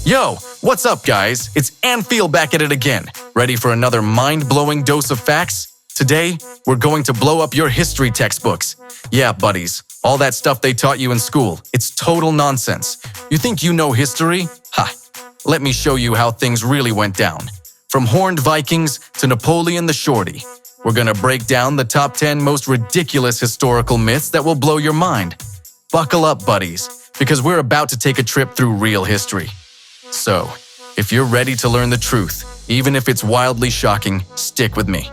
Yo, what's up guys? It's ANFEEL back at it again. Ready for another mind-blowing dose of facts? Today, we're going to blow up your history textbooks. Yeah, buddies, all that stuff they taught you in school, it's total nonsense. You think you know history? Ha! Let me show you how things really went down. From horned Vikings to Napoleon the Shorty, we're gonna break down the top 10 most ridiculous historical myths that will blow your mind. Buckle up, buddies, because we're about to take a trip through real history. So, if you're ready to learn the truth, even if it's wildly shocking, stick with me.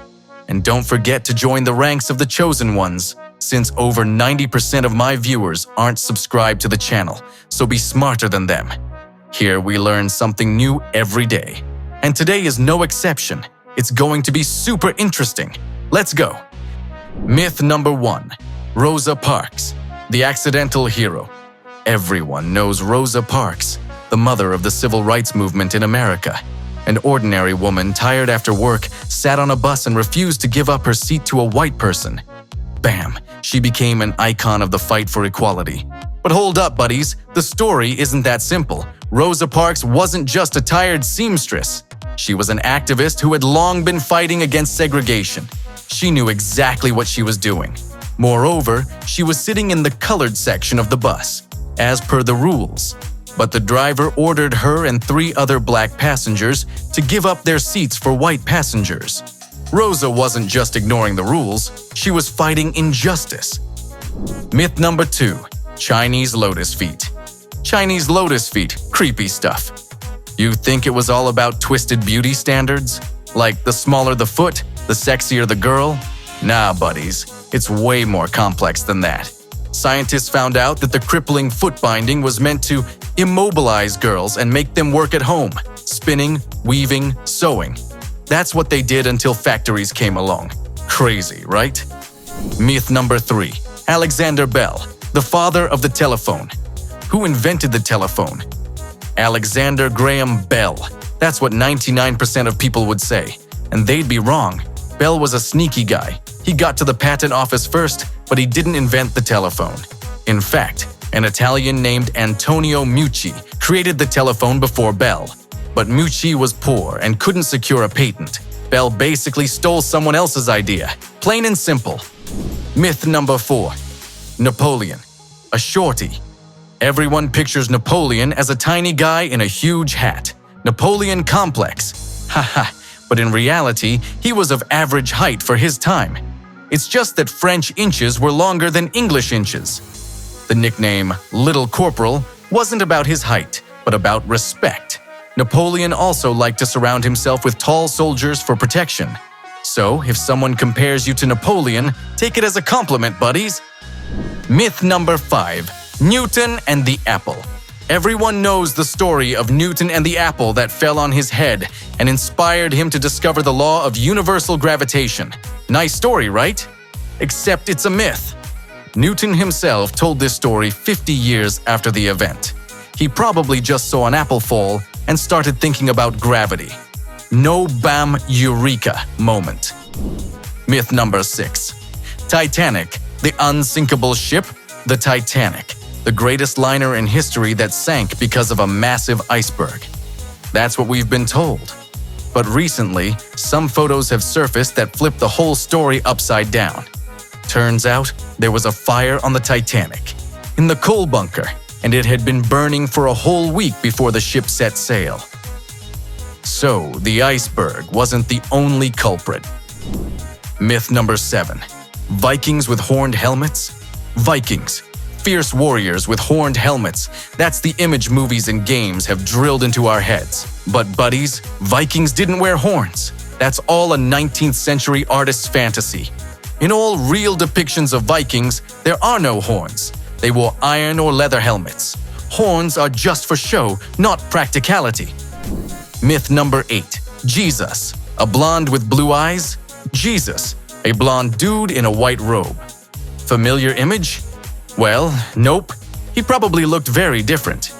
And don't forget to join the ranks of the chosen ones, since over 90% of my viewers aren't subscribed to the channel, so be smarter than them. Here we learn something new every day. And today is no exception. It's going to be super interesting. Let's go. Myth number 1. Rosa Parks, the accidental hero. Everyone knows Rosa Parks, the mother of the civil rights movement in America. An ordinary woman tired after work sat on a bus and refused to give up her seat to a white person. Bam! She became an icon of the fight for equality. But hold up, buddies. The story isn't that simple. Rosa Parks wasn't just a tired seamstress. She was an activist who had long been fighting against segregation. She knew exactly what she was doing. Moreover, she was sitting in the colored section of the bus, as per the rules. But the driver ordered her and 3 other black passengers to give up their seats for white passengers. Rosa wasn't just ignoring the rules, she was fighting injustice. Myth number 2. Chinese lotus feet. Chinese lotus feet, creepy stuff. You think it was all about twisted beauty standards? Like the smaller the foot, the sexier the girl? Nah, buddies, it's way more complex than that. Scientists found out that the crippling foot binding was meant to immobilize girls and make them work at home, spinning, weaving, sewing. That's what they did until factories came along. Crazy, right? Myth number 3. Alexander Bell, the father of the telephone. Who invented the telephone? Alexander Graham Bell. That's what 99% of people would say. And they'd be wrong. Bell was a sneaky guy. He got to the patent office first, but he didn't invent the telephone. In fact, an Italian named Antonio Meucci created the telephone before Bell. But Meucci was poor and couldn't secure a patent. Bell basically stole someone else's idea. Plain and simple. Myth number 4. Napoleon, a shorty. Everyone pictures Napoleon as a tiny guy in a huge hat. Napoleon complex. Haha, but in reality, he was of average height for his time. It's just that French inches were longer than English inches. The nickname Little Corporal wasn't about his height, but about respect. Napoleon also liked to surround himself with tall soldiers for protection. So, if someone compares you to Napoleon, take it as a compliment, buddies. Myth number 5. Newton and the apple. Everyone knows the story of Newton and the apple that fell on his head and inspired him to discover the law of universal gravitation. Nice story, right? Except it's a myth. Newton himself told this story 50 years after the event. He probably just saw an apple fall and started thinking about gravity. No bam eureka moment. Myth number 6. Titanic, the unsinkable ship, the Titanic. The greatest liner in history that sank because of a massive iceberg. That's what we've been told. But recently, some photos have surfaced that flip the whole story upside down. Turns out, there was a fire on the Titanic, in the coal bunker, and it had been burning for a whole week before the ship set sail. So, the iceberg wasn't the only culprit. Myth number 7. Vikings with horned helmets? Vikings. Fierce warriors with horned helmets. That's the image movies and games have drilled into our heads. But buddies, Vikings didn't wear horns. That's all a 19th century artist's fantasy. In all real depictions of Vikings, there are no horns. They wore iron or leather helmets. Horns are just for show, not practicality. Myth number 8. Jesus, a blonde with blue eyes? Jesus, a blonde dude in a white robe. Familiar image? Well, nope. He probably looked very different.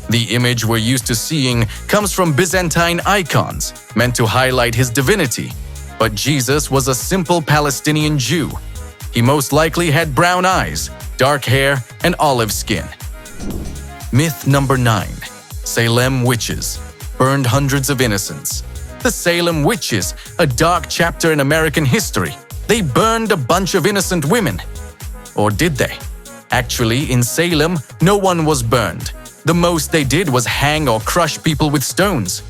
The image we're used to seeing comes from Byzantine icons, meant to highlight his divinity. But Jesus was a simple Palestinian Jew. He most likely had brown eyes, dark hair, and olive skin. Myth number 9. Salem witches burned hundreds of innocents. The Salem witches, a dark chapter in American history. They burned a bunch of innocent women. Or did they? Actually, in Salem, no one was burned. The most they did was hang or crush people with stones.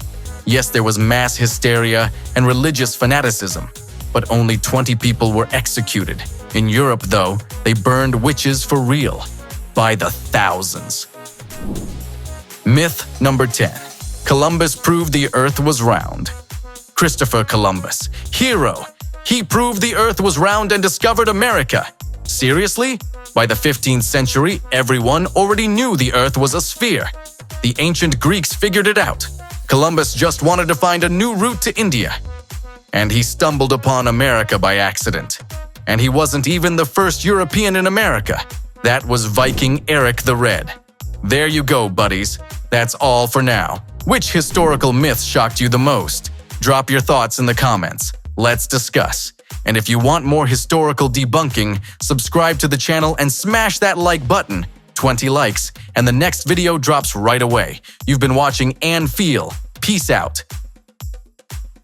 Yes, there was mass hysteria and religious fanaticism, but only 20 people were executed. In Europe, though, they burned witches for real, by the thousands. Myth number 10. Columbus proved the Earth was round. Christopher Columbus, hero. He proved the Earth was round and discovered America. Seriously? By the 15th century, everyone already knew the Earth was a sphere. The ancient Greeks figured it out. Columbus just wanted to find a new route to India. And he stumbled upon America by accident. And he wasn't even the first European in America. That was Viking Eric the Red. There you go, buddies. That's all for now. Which historical myth shocked you the most? Drop your thoughts in the comments. Let's discuss. And if you want more historical debunking, subscribe to the channel and smash that like button. 20 likes, and the next video drops right away. You've been watching ANFEEL. Peace out.